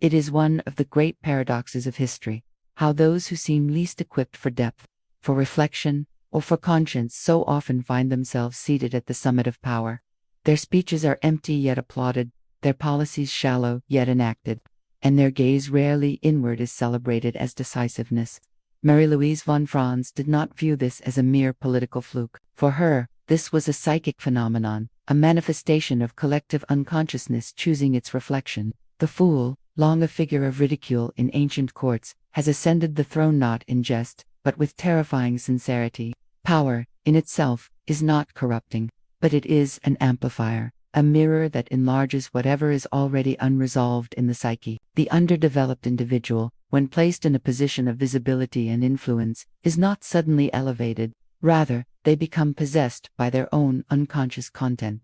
It is one of the great paradoxes of history, how those who seem least equipped for depth, for reflection, or for conscience so often find themselves seated at the summit of power. Their speeches are empty yet applauded, their policies shallow yet enacted, and their gaze rarely inward is celebrated as decisiveness. Marie-Louise von Franz did not view this as a mere political fluke. For her, this was a psychic phenomenon, a manifestation of collective unconsciousness choosing its reflection. The fool, long a figure of ridicule in ancient courts, has ascended the throne not in jest, but with terrifying sincerity. Power, in itself, is not corrupting, but it is an amplifier, a mirror that enlarges whatever is already unresolved in the psyche. The underdeveloped individual, when placed in a position of visibility and influence, is not suddenly elevated, rather, they become possessed by their own unconscious content.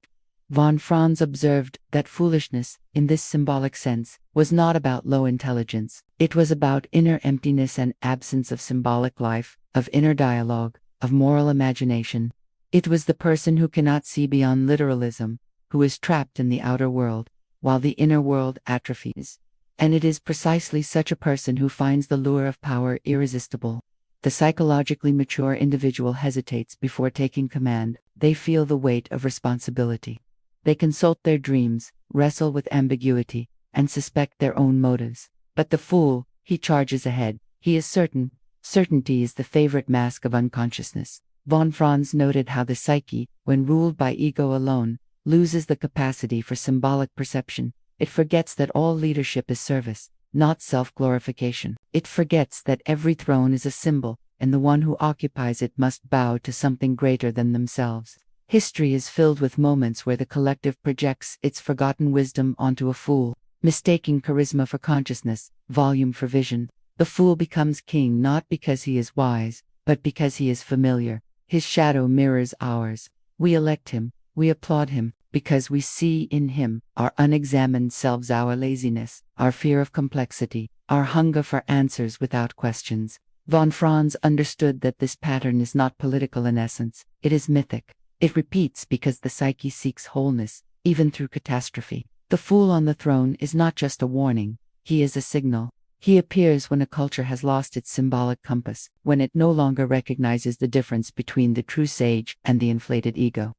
Von Franz observed that foolishness, in this symbolic sense, was not about low intelligence. It was about inner emptiness and absence of symbolic life, of inner dialogue, of moral imagination. It was the person who cannot see beyond literalism, who is trapped in the outer world, while the inner world atrophies. And it is precisely such a person who finds the lure of power irresistible. The psychologically mature individual hesitates before taking command. They feel the weight of responsibility. They consult their dreams, wrestle with ambiguity, and suspect their own motives. But the fool, he charges ahead. He is certain. Certainty is the favorite mask of unconsciousness. Von Franz noted how the psyche, when ruled by ego alone, loses the capacity for symbolic perception. It forgets that all leadership is service, not self-glorification. It forgets that every throne is a symbol, and the one who occupies it must bow to something greater than themselves. History is filled with moments where the collective projects its forgotten wisdom onto a fool, mistaking charisma for consciousness, volume for vision. The fool becomes king not because he is wise, but because he is familiar. His shadow mirrors ours. We elect him, we applaud him, because we see in him our unexamined selves, our laziness, our fear of complexity, our hunger for answers without questions. Von Franz understood that this pattern is not political in essence, it is mythic. It repeats because the psyche seeks wholeness, even through catastrophe. The fool on the throne is not just a warning, he is a signal. He appears when a culture has lost its symbolic compass, when it no longer recognizes the difference between the true sage and the inflated ego.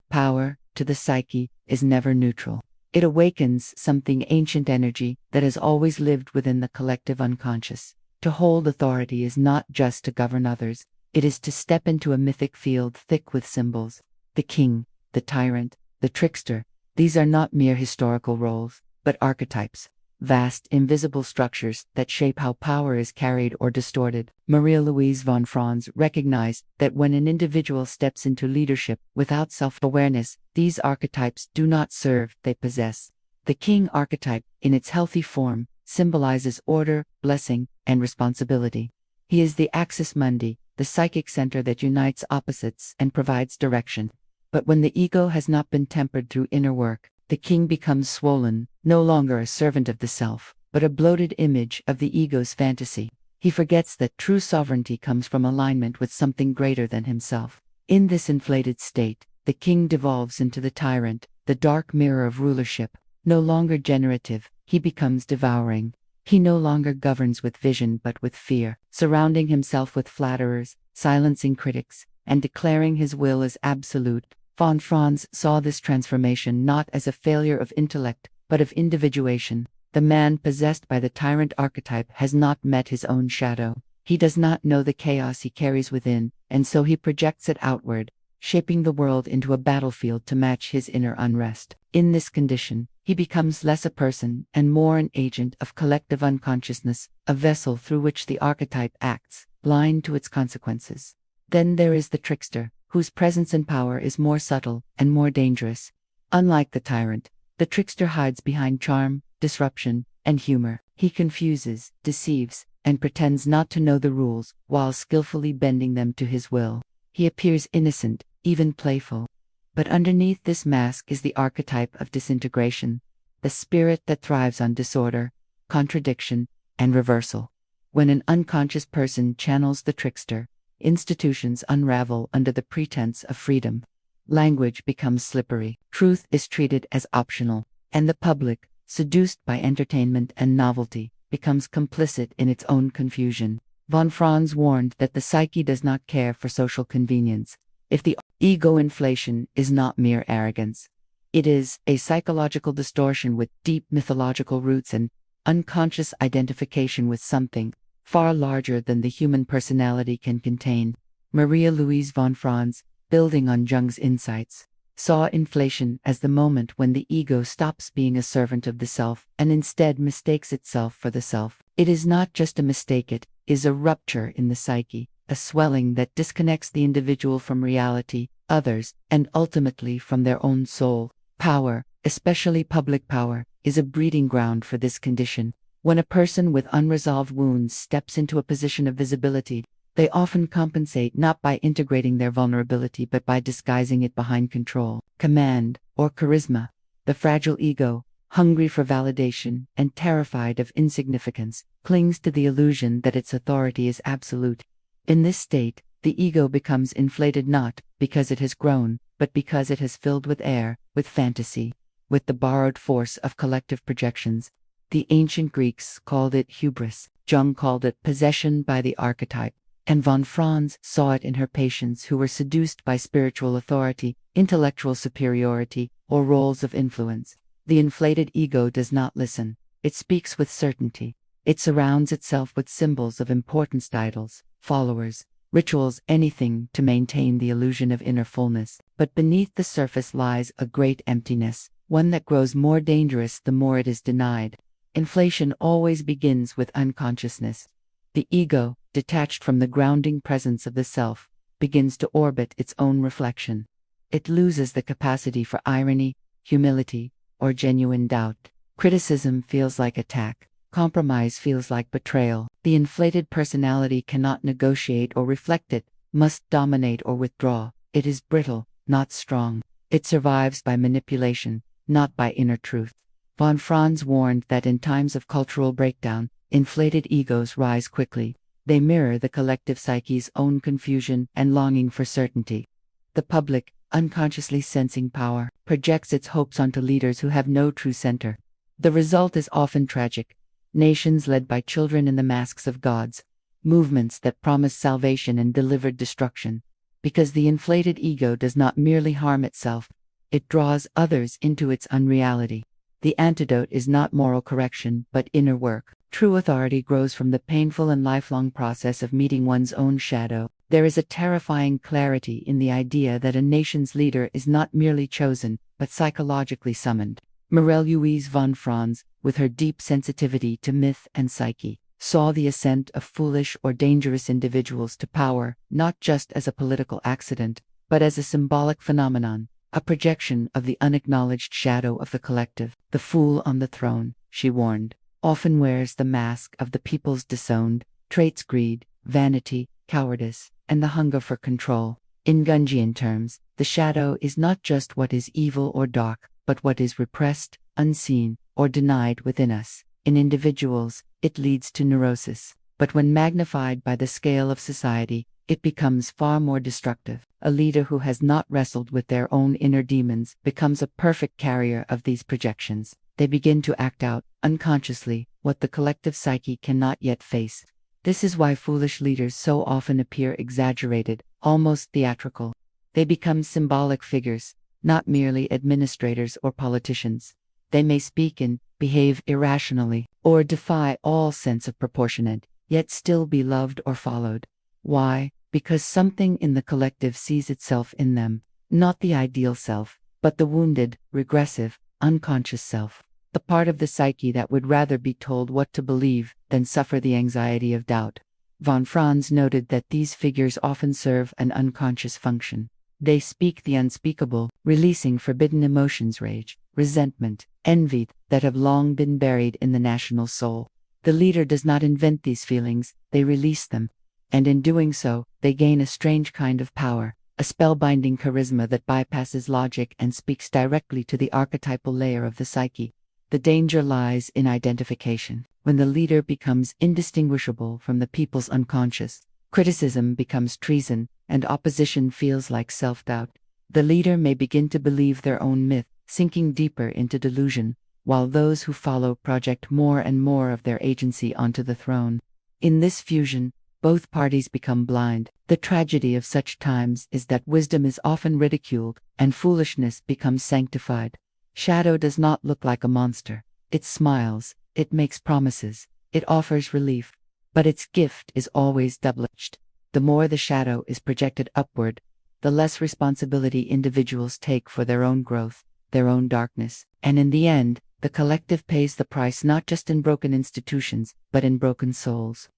Power, to the psyche, is never neutral. It awakens something ancient energy that has always lived within the collective unconscious. To hold authority is not just to govern others, it is to step into a mythic field thick with symbols. The king, the tyrant, the trickster, these are not mere historical roles, but archetypes. Vast, invisible structures that shape how power is carried or distorted. Marie-Louise von Franz recognized that when an individual steps into leadership without self-awareness, these archetypes do not serve, they possess. The king archetype, in its healthy form, symbolizes order, blessing, and responsibility. He is the axis mundi, the psychic center that unites opposites and provides direction. But when the ego has not been tempered through inner work, the king becomes swollen, no longer a servant of the self, but a bloated image of the ego's fantasy. He forgets that true sovereignty comes from alignment with something greater than himself. In this inflated state, the king devolves into the tyrant, the dark mirror of rulership. No longer generative, he becomes devouring. He no longer governs with vision but with fear, surrounding himself with flatterers, silencing critics, and declaring his will as absolute. Von Franz saw this transformation not as a failure of intellect, but of individuation. The man possessed by the tyrant archetype has not met his own shadow. He does not know the chaos he carries within, and so he projects it outward, shaping the world into a battlefield to match his inner unrest. In this condition, he becomes less a person and more an agent of collective unconsciousness, a vessel through which the archetype acts, blind to its consequences. Then there is the trickster, whose presence and power is more subtle and more dangerous. Unlike the tyrant, the trickster hides behind charm, disruption, and humor. He confuses, deceives, and pretends not to know the rules, while skillfully bending them to his will. He appears innocent, even playful. But underneath this mask is the archetype of disintegration, the spirit that thrives on disorder, contradiction, and reversal. When an unconscious person channels the trickster, institutions unravel under the pretense of freedom. Language becomes slippery. Truth is treated as optional, and the public, seduced by entertainment and novelty, becomes complicit in its own confusion. Von Franz warned that the psyche does not care for social convenience. If the ego inflation is not mere arrogance, it is a psychological distortion with deep mythological roots and unconscious identification with something far larger than the human personality can contain. Marie-Louise von Franz, building on Jung's insights, saw inflation as the moment when the ego stops being a servant of the self and instead mistakes itself for the self. It is not just a mistake, it is a rupture in the psyche, a swelling that disconnects the individual from reality, others, and ultimately from their own soul. Power, especially public power, is a breeding ground for this condition. When a person with unresolved wounds steps into a position of visibility, they often compensate not by integrating their vulnerability but by disguising it behind control, command, or charisma. The fragile ego, hungry for validation and terrified of insignificance, clings to the illusion that its authority is absolute. In this state, the ego becomes inflated not because it has grown, but because it has filled with air, with fantasy, with the borrowed force of collective projections. The ancient Greeks called it hubris, Jung called it possession by the archetype, and von Franz saw it in her patients who were seduced by spiritual authority, intellectual superiority, or roles of influence. The inflated ego does not listen. It speaks with certainty. It surrounds itself with symbols of importance, idols, followers, rituals, anything to maintain the illusion of inner fullness. But beneath the surface lies a great emptiness, one that grows more dangerous the more it is denied. Inflation always begins with unconsciousness. The ego, detached from the grounding presence of the self, begins to orbit its own reflection. It loses the capacity for irony, humility, or genuine doubt. Criticism feels like attack. Compromise feels like betrayal. The inflated personality cannot negotiate or reflect, it must dominate or withdraw. It is brittle, not strong. It survives by manipulation, not by inner truth. Von Franz warned that in times of cultural breakdown, inflated egos rise quickly. They mirror the collective psyche's own confusion and longing for certainty. The public, unconsciously sensing power, projects its hopes onto leaders who have no true center. The result is often tragic. Nations led by children in the masks of gods, movements that promised salvation and delivered destruction. Because the inflated ego does not merely harm itself, it draws others into its unreality. The antidote is not moral correction, but inner work. True authority grows from the painful and lifelong process of meeting one's own shadow. There is a terrifying clarity in the idea that a nation's leader is not merely chosen, but psychologically summoned. Marie-Louise von Franz, with her deep sensitivity to myth and psyche, saw the ascent of foolish or dangerous individuals to power not just as a political accident, but as a symbolic phenomenon, a projection of the unacknowledged shadow of the collective. The fool on the throne, she warned, often wears the mask of the people's disowned traits: greed, vanity, cowardice, and the hunger for control. In Jungian terms, the shadow is not just what is evil or dark, but what is repressed, unseen, or denied within us. In individuals, it leads to neurosis, but when magnified by the scale of society, it becomes far more destructive. A leader who has not wrestled with their own inner demons becomes a perfect carrier of these projections. They begin to act out, unconsciously, what the collective psyche cannot yet face. This is why foolish leaders so often appear exaggerated, almost theatrical. They become symbolic figures, not merely administrators or politicians. They may speak and behave irrationally, or defy all sense of proportionate, yet still be loved or followed. Why? Because something in the collective sees itself in them, not the ideal self, but the wounded, regressive, unconscious self. The part of the psyche that would rather be told what to believe than suffer the anxiety of doubt. Von Franz noted that these figures often serve an unconscious function. They speak the unspeakable, releasing forbidden emotions: rage, resentment, envy, that have long been buried in the national soul. The leader does not invent these feelings, they release them. And in doing so, they gain a strange kind of power, a spellbinding charisma that bypasses logic and speaks directly to the archetypal layer of the psyche. The danger lies in identification. When the leader becomes indistinguishable from the people's unconscious, criticism becomes treason, and opposition feels like self-doubt. The leader may begin to believe their own myth, sinking deeper into delusion. while those who follow project more and more of their agency onto the throne. In this fusion, both parties become blind. The tragedy of such times is that wisdom is often ridiculed, and foolishness becomes sanctified. Shadow does not look like a monster. It smiles, it makes promises, it offers relief, but its gift is always double-edged. The more the shadow is projected upward, the less responsibility individuals take for their own growth, their own darkness, and in the end, the collective pays the price not just in broken institutions, but in broken souls.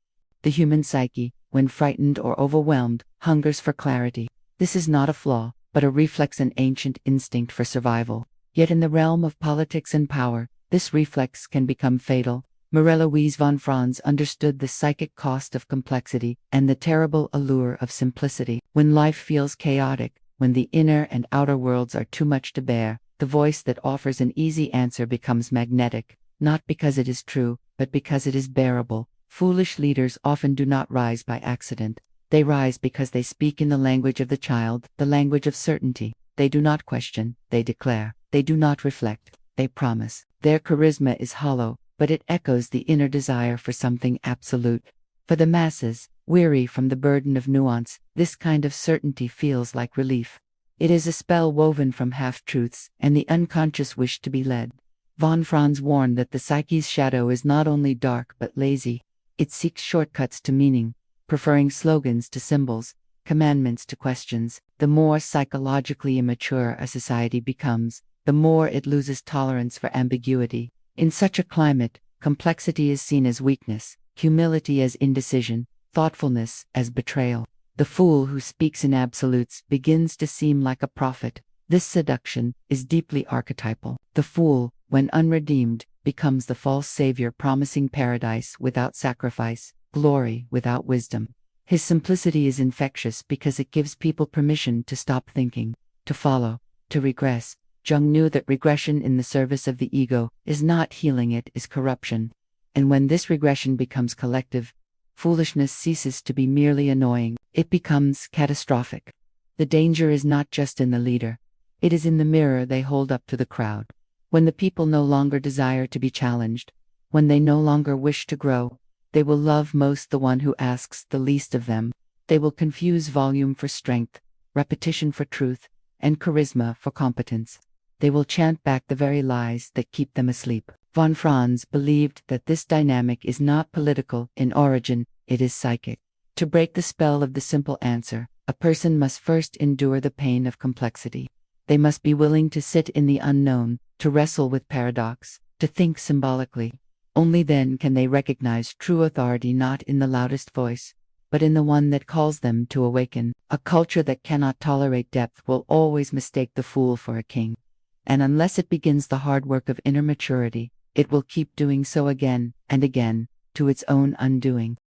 The human psyche, when frightened or overwhelmed, hungers for clarity. This is not a flaw, but a reflex, an ancient instinct for survival. Yet in the realm of politics and power, this reflex can become fatal. Marie-Louise von Franz understood the psychic cost of complexity and the terrible allure of simplicity. When life feels chaotic, when the inner and outer worlds are too much to bear, the voice that offers an easy answer becomes magnetic, not because it is true, but because it is bearable. Foolish leaders often do not rise by accident. They rise because they speak in the language of the child, the language of certainty. They do not question, they declare. They do not reflect, they promise. Their charisma is hollow, but it echoes the inner desire for something absolute. For the masses, weary from the burden of nuance, this kind of certainty feels like relief. It is a spell woven from half-truths and the unconscious wish to be led. Von Franz warned that the psyche's shadow is not only dark but lazy. It seeks shortcuts to meaning, preferring slogans to symbols, commandments to questions. The more psychologically immature a society becomes, the more it loses tolerance for ambiguity. In such a climate, complexity is seen as weakness, humility as indecision, thoughtfulness as betrayal. The fool who speaks in absolutes begins to seem like a prophet. This seduction is deeply archetypal. The fool, when unredeemed, becomes the false savior promising paradise without sacrifice, glory without wisdom. His simplicity is infectious because it gives people permission to stop thinking, to follow, to regress. Jung knew that regression in the service of the ego is not healing, it is corruption. And when this regression becomes collective, foolishness ceases to be merely annoying, it becomes catastrophic. The danger is not just in the leader, it is in the mirror they hold up to the crowd. When the people no longer desire to be challenged, when they no longer wish to grow, they will love most the one who asks the least of them. They will confuse volume for strength, repetition for truth, and charisma for competence. They will chant back the very lies that keep them asleep. Von Franz believed that this dynamic is not political in origin, it is psychic. To break the spell of the simple answer, a person must first endure the pain of complexity. They must be willing to sit in the unknown, to wrestle with paradox, to think symbolically. Only then can they recognize true authority not in the loudest voice, but in the one that calls them to awaken. A culture that cannot tolerate depth will always mistake the fool for a king. And unless it begins the hard work of inner maturity, it will keep doing so again and again, to its own undoing.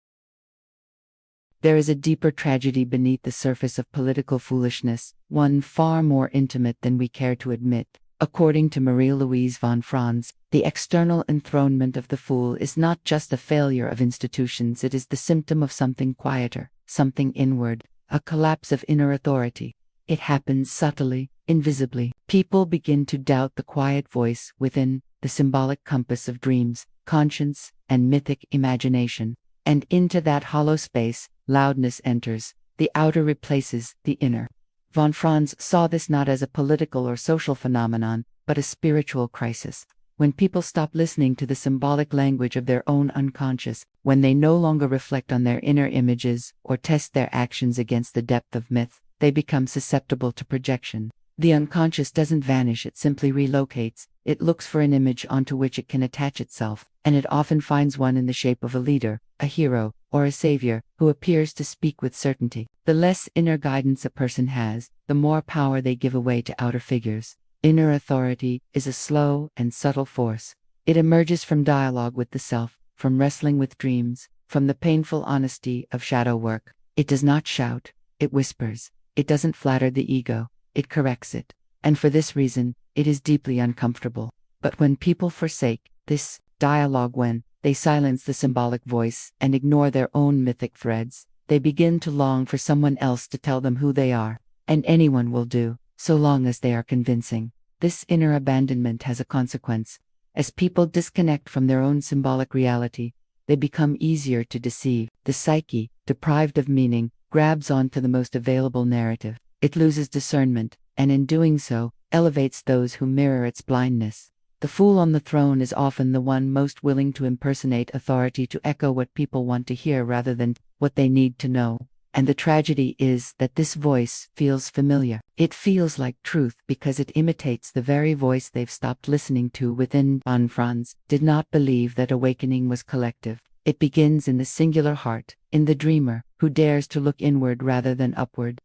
There is a deeper tragedy beneath the surface of political foolishness, one far more intimate than we care to admit. According to Marie-Louise von Franz, the external enthronement of the fool is not just a failure of institutions, it is the symptom of something quieter, something inward, a collapse of inner authority. It happens subtly, invisibly. People begin to doubt the quiet voice within, the symbolic compass of dreams, conscience, and mythic imagination. And into that hollow space, loudness enters. The outer replaces the inner. Von Franz saw this not as a political or social phenomenon, but a spiritual crisis. When people stop listening to the symbolic language of their own unconscious, when they no longer reflect on their inner images or test their actions against the depth of myth, they become susceptible to projection. The unconscious doesn't vanish, it simply relocates. It looks for an image onto which it can attach itself, and it often finds one in the shape of a leader, a hero, or a savior, who appears to speak with certainty. The less inner guidance a person has, the more power they give away to outer figures. Inner authority is a slow and subtle force. It emerges from dialogue with the self, from wrestling with dreams, from the painful honesty of shadow work. It does not shout, it whispers. It doesn't flatter the ego, it corrects it. And for this reason, it is deeply uncomfortable. But when people forsake this dialogue, when they silence the symbolic voice and ignore their own mythic threads, they begin to long for someone else to tell them who they are. And anyone will do, so long as they are convincing. This inner abandonment has a consequence. As people disconnect from their own symbolic reality, they become easier to deceive. The psyche, deprived of meaning, grabs onto the most available narrative. It loses discernment, and in doing so, elevates those who mirror its blindness. The fool on the throne is often the one most willing to impersonate authority to echo what people want to hear rather than what they need to know. And the tragedy is that this voice feels familiar. It feels like truth because it imitates the very voice they've stopped listening to within. Von Franz did not believe that awakening was collective. It begins in the singular heart, in the dreamer, who dares to look inward rather than upward.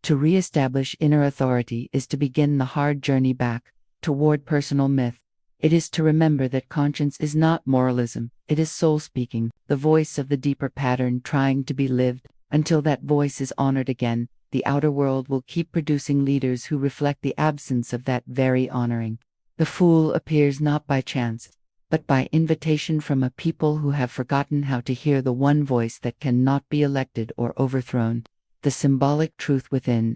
To re-establish inner authority is to begin the hard journey back, toward personal myth. It is to remember that conscience is not moralism, it is soul speaking, the voice of the deeper pattern trying to be lived. Until that voice is honored again, the outer world will keep producing leaders who reflect the absence of that very honoring. The fool appears not by chance, but by invitation from a people who have forgotten how to hear the one voice that cannot be elected or overthrown, the symbolic truth within.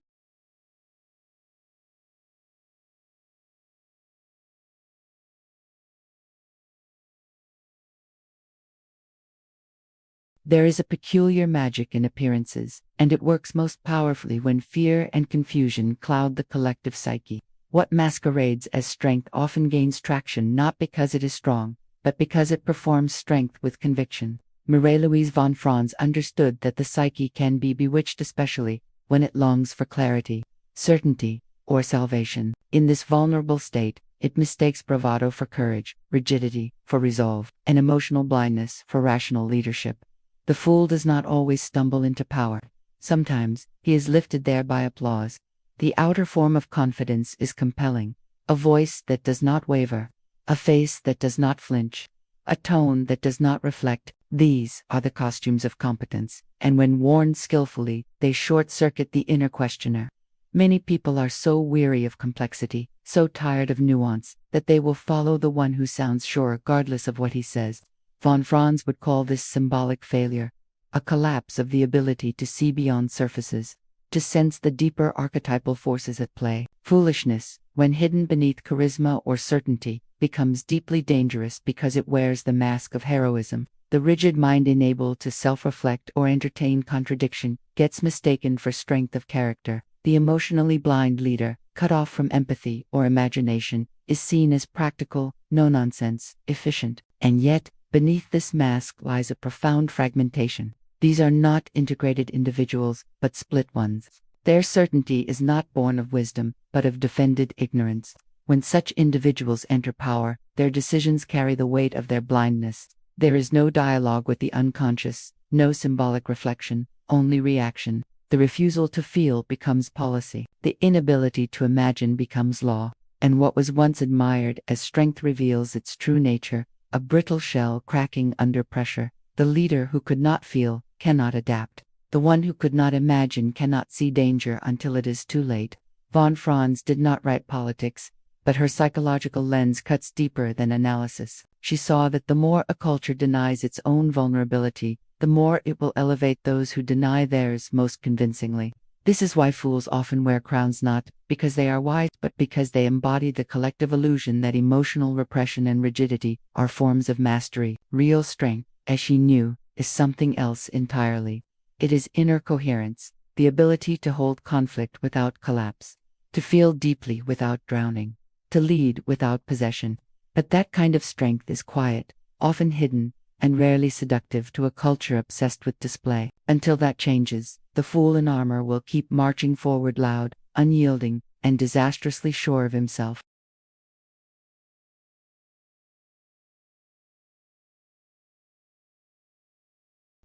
There is a peculiar magic in appearances, and it works most powerfully when fear and confusion cloud the collective psyche. What masquerades as strength often gains traction not because it is strong, but because it performs strength with conviction. Marie-Louise von Franz understood that the psyche can be bewitched especially when it longs for clarity, certainty, or salvation. In this vulnerable state, it mistakes bravado for courage, rigidity for resolve, and emotional blindness for rational leadership. The fool does not always stumble into power. Sometimes, he is lifted there by applause. The outer form of confidence is compelling. A voice that does not waver. A face that does not flinch. A tone that does not reflect. These are the costumes of competence, and when worn skillfully, they short-circuit the inner questioner. Many people are so weary of complexity, so tired of nuance, that they will follow the one who sounds sure regardless of what he says. Von Franz would call this symbolic failure, a collapse of the ability to see beyond surfaces, to sense the deeper archetypal forces at play. Foolishness, when hidden beneath charisma or certainty, becomes deeply dangerous because it wears the mask of heroism. The rigid mind unable to self-reflect or entertain contradiction gets mistaken for strength of character. The emotionally blind leader, cut off from empathy or imagination, is seen as practical, no-nonsense, efficient, and yet, beneath this mask lies a profound fragmentation. These are not integrated individuals, but split ones. Their certainty is not born of wisdom, but of defended ignorance. When such individuals enter power, their decisions carry the weight of their blindness. There is no dialogue with the unconscious, no symbolic reflection, only reaction. The refusal to feel becomes policy. The inability to imagine becomes law. And what was once admired as strength reveals its true nature, a brittle shell cracking under pressure. The leader who could not feel cannot adapt. The one who could not imagine cannot see danger until it is too late. Von Franz did not write politics, but her psychological lens cuts deeper than analysis. She saw that the more a culture denies its own vulnerability, the more it will elevate those who deny theirs most convincingly. This is why fools often wear crowns, not because they are wise, but because they embody the collective illusion that emotional repression and rigidity are forms of mastery. Real strength, as she knew, is something else entirely. It is inner coherence, the ability to hold conflict without collapse, to feel deeply without drowning, to lead without possession. But that kind of strength is quiet, often hidden, and rarely seductive to a culture obsessed with display. Until that changes, the fool in armor will keep marching forward loud, unyielding, and disastrously sure of himself.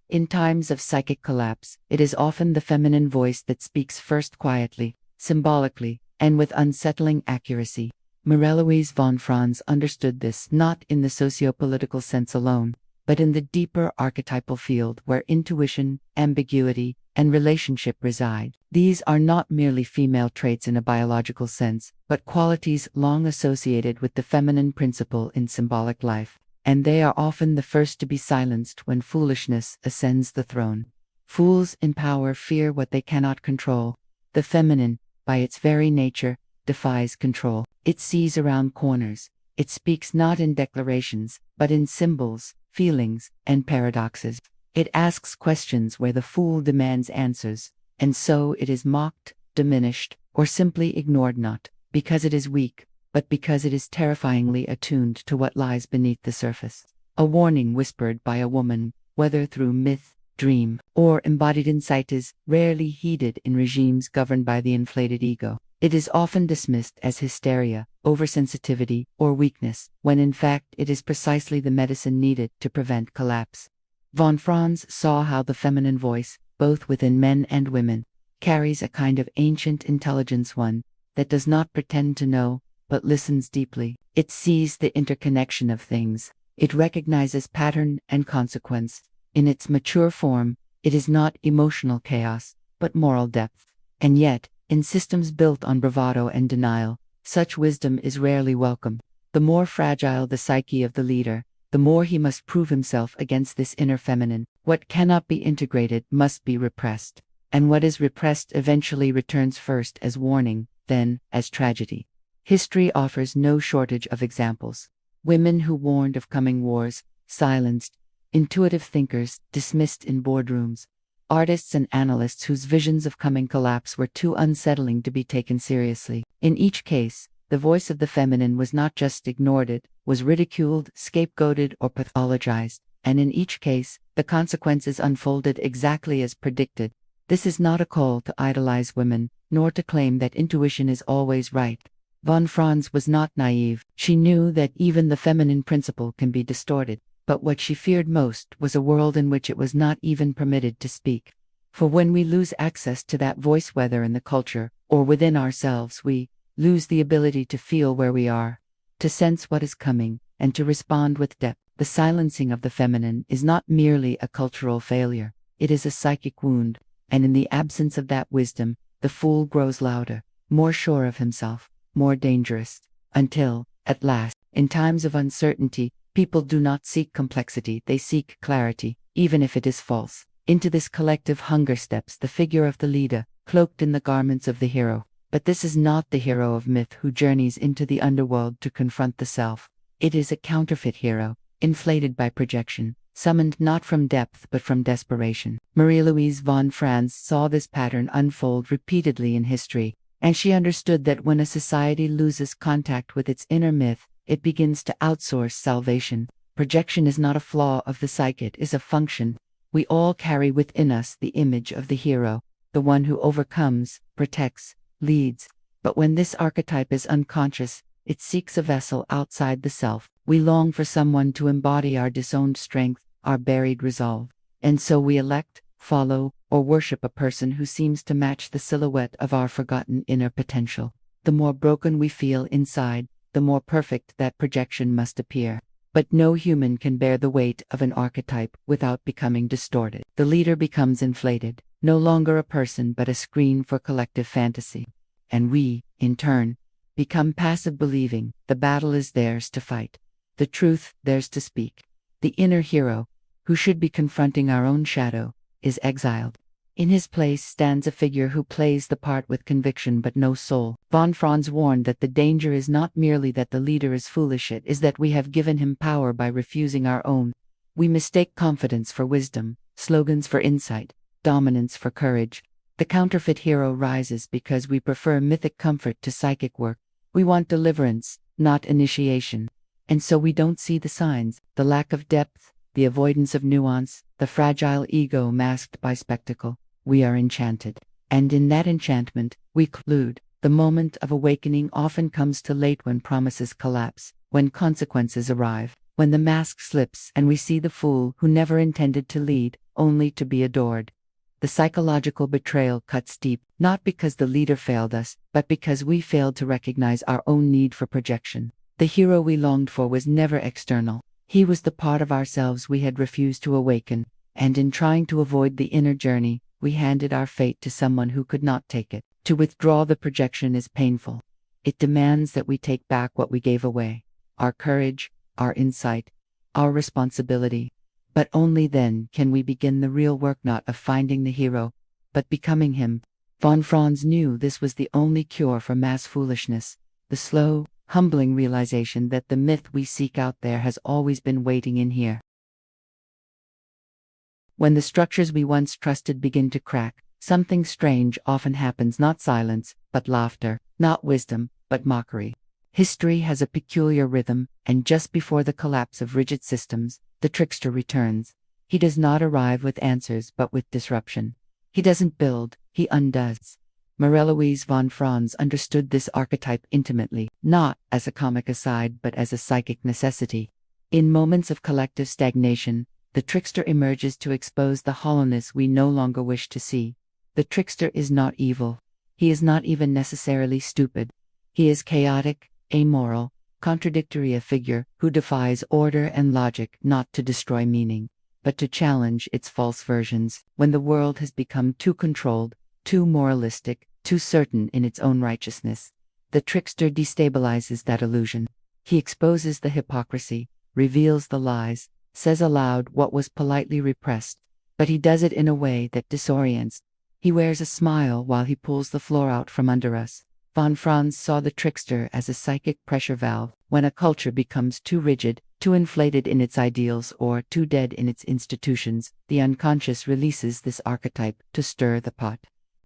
In times of psychic collapse, it is often the feminine voice that speaks first, quietly, symbolically, and with unsettling accuracy. Marie-Louise von Franz understood this not in the socio-political sense alone, but in the deeper archetypal field where intuition, ambiguity, and relationship reside. These are not merely female traits in a biological sense, but qualities long associated with the feminine principle in symbolic life, and they are often the first to be silenced when foolishness ascends the throne. Fools in power fear what they cannot control. The feminine, by its very nature, defies control. It sees around corners. It speaks not in declarations, but in symbols, feelings, and paradoxes. It asks questions where the fool demands answers, and so it is mocked, diminished, or simply ignored, not because it is weak, but because it is terrifyingly attuned to what lies beneath the surface. A warning whispered by a woman, whether through myth, dream, or embodied insight, is rarely heeded in regimes governed by the inflated ego. It is often dismissed as hysteria, oversensitivity, or weakness, when in fact it is precisely the medicine needed to prevent collapse. Von Franz saw how the feminine voice, both within men and women, carries a kind of ancient intelligence, one that does not pretend to know, but listens deeply. It sees the interconnection of things. It recognizes pattern and consequence. In its mature form, it is not emotional chaos, but moral depth. And yet, in systems built on bravado and denial, such wisdom is rarely welcome. The more fragile the psyche of the leader, the more he must prove himself against this inner feminine. What cannot be integrated must be repressed. And what is repressed eventually returns, first as warning, then as tragedy. History offers no shortage of examples. Women who warned of coming wars, silenced; intuitive thinkers, dismissed in boardrooms; artists and analysts whose visions of coming collapse were too unsettling to be taken seriously. In each case, the voice of the feminine was not just ignored, it was ridiculed, scapegoated, or pathologized. And in each case, the consequences unfolded exactly as predicted. This is not a call to idolize women, nor to claim that intuition is always right. Von Franz was not naive. She knew that even the feminine principle can be distorted. But what she feared most was a world in which it was not even permitted to speak. For when we lose access to that voice, whether in the culture or within ourselves, we lose the ability to feel where we are, to sense what is coming, and to respond with depth. The silencing of the feminine is not merely a cultural failure, it is a psychic wound, and in the absence of that wisdom, the fool grows louder, more sure of himself, more dangerous, until, at last, in times of uncertainty, people do not seek complexity, they seek clarity, even if it is false. Into this collective hunger steps the figure of the leader, cloaked in the garments of the hero. But this is not the hero of myth who journeys into the underworld to confront the self. It is a counterfeit hero, inflated by projection, summoned not from depth but from desperation. Marie-Louise von Franz saw this pattern unfold repeatedly in history, and she understood that when a society loses contact with its inner myth, it begins to outsource salvation. Projection is not a flaw of the psyche, it is a function. We all carry within us the image of the hero, the one who overcomes, protects, leads. But when this archetype is unconscious, it seeks a vessel outside the self. We long for someone to embody our disowned strength, our buried resolve. And so we elect, follow, or worship a person who seems to match the silhouette of our forgotten inner potential. The more broken we feel inside, the more perfect that projection must appear. But no human can bear the weight of an archetype without becoming distorted. The leader becomes inflated, no longer a person but a screen for collective fantasy. And we, in turn, become passive, believing the battle is theirs to fight, the truth theirs to speak. The inner hero, who should be confronting our own shadow, is exiled. In his place stands a figure who plays the part with conviction but no soul. Von Franz warned that the danger is not merely that the leader is foolish, it is that we have given him power by refusing our own. We mistake confidence for wisdom, slogans for insight, dominance for courage. The counterfeit hero rises because we prefer mythic comfort to psychic work. We want deliverance, not initiation. And so we don't see the signs, the lack of depth, the avoidance of nuance, the fragile ego masked by spectacle. We are enchanted. And in that enchantment, we collude. The moment of awakening often comes too late, when promises collapse, when consequences arrive, when the mask slips and we see the fool who never intended to lead, only to be adored. The psychological betrayal cuts deep, not because the leader failed us, but because we failed to recognize our own need for projection. The hero we longed for was never external. He was the part of ourselves we had refused to awaken, and in trying to avoid the inner journey, we handed our fate to someone who could not take it. To withdraw the projection is painful. It demands that we take back what we gave away: our courage, our insight, our responsibility. But only then can we begin the real work, not of finding the hero, but becoming him. Von Franz knew this was the only cure for mass foolishness. The slow, humbling realization that the myth we seek out there has always been waiting in here. When the structures we once trusted begin to crack, something strange often happens, not silence, but laughter, not wisdom, but mockery. History has a peculiar rhythm, and just before the collapse of rigid systems, the trickster returns. He does not arrive with answers but with disruption. He doesn't build, he undoes. Marie-Louise von Franz understood this archetype intimately, not as a comic aside but as a psychic necessity. In moments of collective stagnation, the trickster emerges to expose the hollowness we no longer wish to see. The trickster is not evil. He is not even necessarily stupid. He is chaotic, amoral, contradictory, a figure who defies order and logic, not to destroy meaning, but to challenge its false versions. When the world has become too controlled, too moralistic, too certain in its own righteousness, the trickster destabilizes that illusion. He exposes the hypocrisy, reveals the lies, says aloud what was politely repressed, but he does it in a way that disorients. He wears a smile while he pulls the floor out from under us. Von Franz saw the trickster as a psychic pressure valve. When a culture becomes too rigid, too inflated in its ideals, or too dead in its institutions, the unconscious releases this archetype to stir the pot.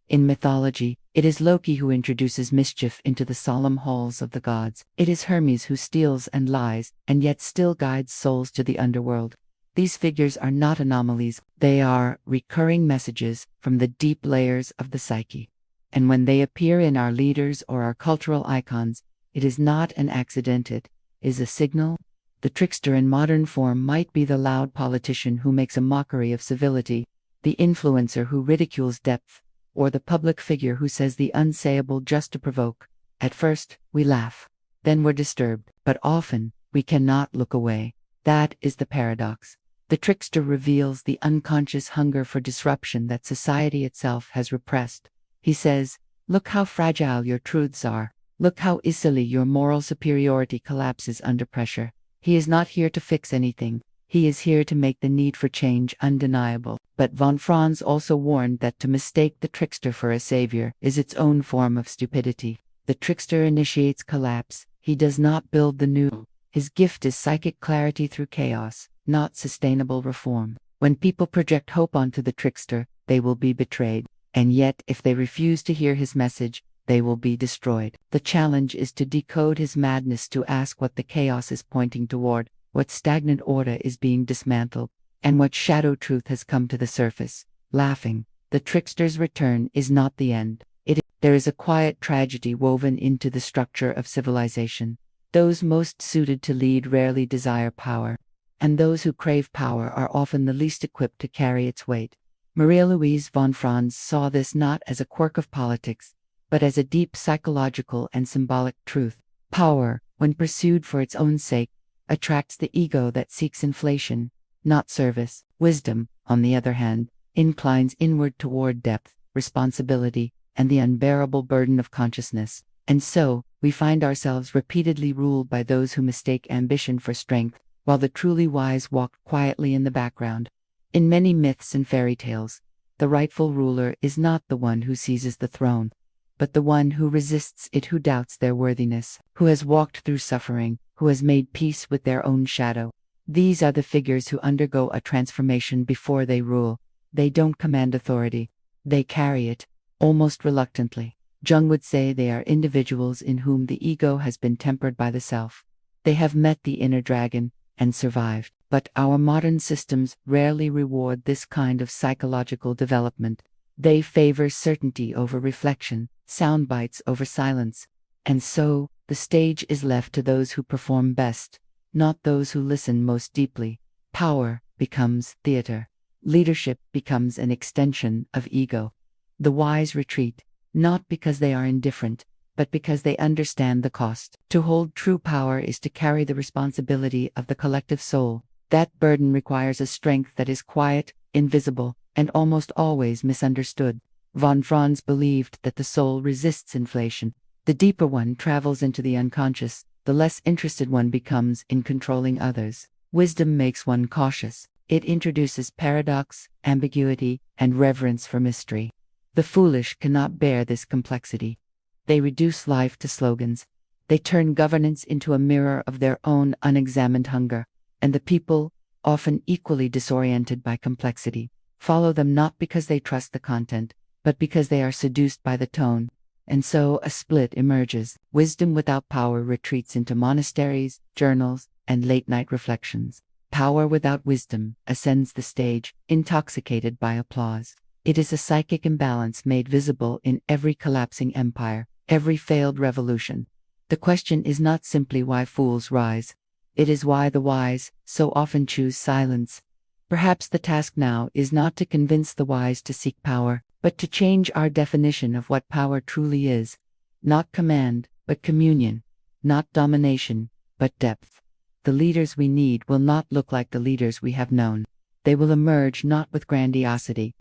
In mythology, it is Loki who introduces mischief into the solemn halls of the gods. It is Hermes who steals and lies, and yet still guides souls to the underworld. These figures are not anomalies, they are recurring messages from the deep layers of the psyche. And when they appear in our leaders or our cultural icons, it is not an accident, it is a signal. The trickster in modern form might be the loud politician who makes a mockery of civility, the influencer who ridicules depth, or the public figure who says the unsayable just to provoke. At first, we laugh. Then we're disturbed, but often, we cannot look away. That is the paradox. The trickster reveals the unconscious hunger for disruption that society itself has repressed. He says, "Look how fragile your truths are. Look how easily your moral superiority collapses under pressure." He is not here to fix anything. He is here to make the need for change undeniable. But von Franz also warned that to mistake the trickster for a savior is its own form of stupidity. The trickster initiates collapse. He does not build the new. His gift is psychic clarity through chaos, not sustainable reform. When people project hope onto the trickster, they will be betrayed. And yet, if they refuse to hear his message, they will be destroyed. The challenge is to decode his madness, to ask what the chaos is pointing toward, what stagnant order is being dismantled, and what shadow truth has come to the surface. Laughing, the trickster's return is not the end. There is a quiet tragedy woven into the structure of civilization. Those most suited to lead rarely desire power, and those who crave power are often the least equipped to carry its weight. Marie-Louise von Franz saw this not as a quirk of politics, but as a deep psychological and symbolic truth. Power, when pursued for its own sake, attracts the ego that seeks inflation, not service. Wisdom, on the other hand, inclines inward toward depth, responsibility, and the unbearable burden of consciousness. And so, we find ourselves repeatedly ruled by those who mistake ambition for strength, while the truly wise walk quietly in the background. In many myths and fairy tales, the rightful ruler is not the one who seizes the throne, but the one who resists it, who doubts their worthiness, who has walked through suffering, who has made peace with their own shadow. These are the figures who undergo a transformation before they rule. They don't command authority. They carry it, almost reluctantly. Jung would say they are individuals in whom the ego has been tempered by the self. They have met the inner dragon and survived. But our modern systems rarely reward this kind of psychological development. They favor certainty over reflection, sound bites over silence. And so, the stage is left to those who perform best, not those who listen most deeply. Power becomes theater. Leadership becomes an extension of ego. The wise retreat, not because they are indifferent, but because they understand the cost. To hold true power is to carry the responsibility of the collective soul. That burden requires a strength that is quiet, invisible, and almost always misunderstood. Von Franz believed that the soul resists inflation. The deeper one travels into the unconscious, the less interested one becomes in controlling others. Wisdom makes one cautious. It introduces paradox, ambiguity, and reverence for mystery. The foolish cannot bear this complexity. They reduce life to slogans. They turn governance into a mirror of their own unexamined hunger, and the people, often equally disoriented by complexity, follow them not because they trust the content, but because they are seduced by the tone. And so a split emerges. Wisdom without power retreats into monasteries, journals, and late-night reflections. Power without wisdom ascends the stage, intoxicated by applause. It is a psychic imbalance made visible in every collapsing empire, every failed revolution. The question is not simply why fools rise. It is why the wise so often choose silence. Perhaps the task now is not to convince the wise to seek power, but to change our definition of what power truly is. Not command, but communion. Not domination, but depth. The leaders we need will not look like the leaders we have known. They will emerge not with grandiosity,